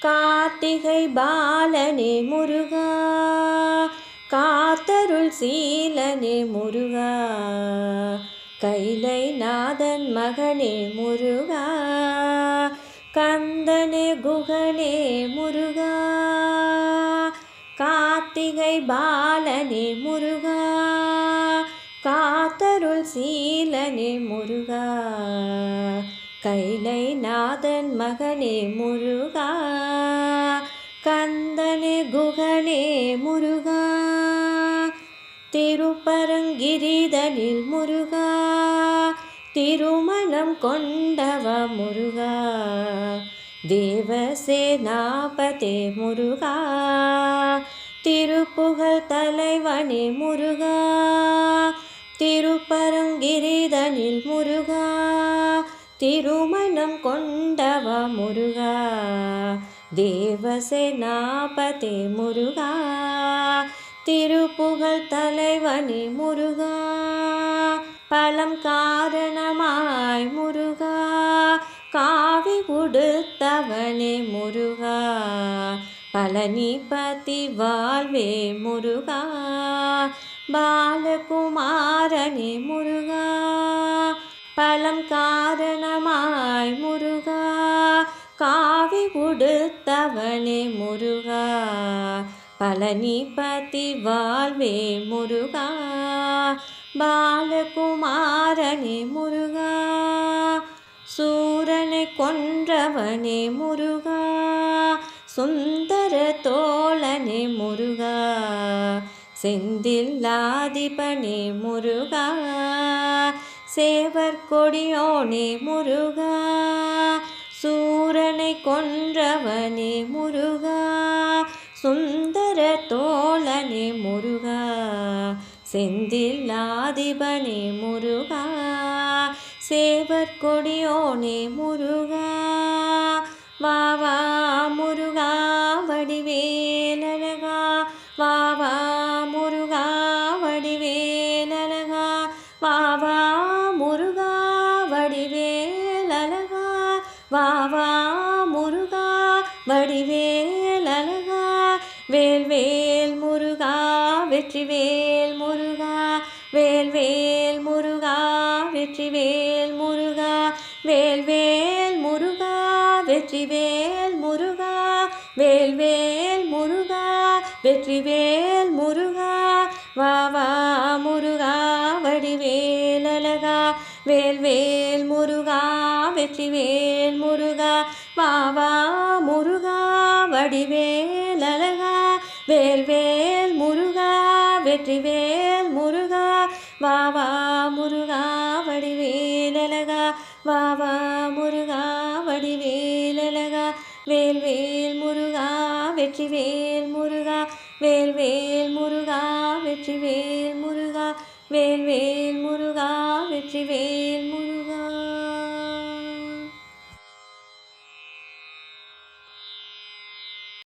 கார்த்திகை பாலனே முருகா, காத்தருள் சீலனே முருகா, கைலை நாதன் மகனே முருகா, கந்தனே குகனே முருகா, கார்த்திகை பாலனே முருகா, காத்தருள் சீலனே முருகா, கைலை நாதன் மகனே முருகா, கந்தனே குகனே முருகா, திருப்பரங்கிரிதனில் முருகா, திருமணம் கொண்டவ முருகா, தேவசேனாபதே முருகா, திருப்புகழ் தலைவனே முருகா, திருப்பரங்கிரிதனில் முருகா, திருமணம் கொண்டவ முருகா, தேவசேனாபதே முருகா, திருப்புகழ் தலைவனே முருகா, பலம் காரணமாய் முருகா, காவி உடுத்தவனே முருகா, பழனிபதி வாழ்வே முருகா, பாலகுமாரனே முருகா, பலம் காரணமாய் முருகா, காவி உடுத்தவனே முருகா, பழனிபதி வாழ்வே முருகா, பாலகுமாரனே முருகா, சூரனை கொன்றவனே முருகா, சுந்தர தோழனே முருகா, செந்தில்லாதிபனே முருகா, சேவர் கொடியோனே முருகா, சூரனை கொன்றவனே முருகா, சுந்தர தோழனே முருகா, செந்தில்லாதிபனே முருகா, சேவர் கொடியோனே முருகா, வா வா முருகா வடிவேலழகா, வா வா முருகா வடிவேலழகா, வா வா முருகா வடிவேலழகா, வா வா முருகா வடிவேலழகா, வேல் வேல் முருகா வெற்றிவேல் முருகா, வேல் வேல் முருகா வெற்றிவேல் முருகா, வேல் வேல் முருகா வெற்றிவேல் முருகா, வேல் வேல் முருகா வெற்றிவேல் முருகா, வா வா முருகா வடிவேலழகா, வேல் வேல் முருகா வெற்றிவேல் முருகா, வா வா முருகா வடிவேலழகா, வேல் வேல் முருகா வெற்றிவேல் முருகா, வா வா முருகா வடிவேலழகா, வா வா முருகா வடிவேலழகா, வேல் வேல் முருகா வெற்றிவேல் முருகா, வேல் வேல் முருகா வெற்றிவேல் முருகா, வேல் வேல் முருகா வெற்றிவேல்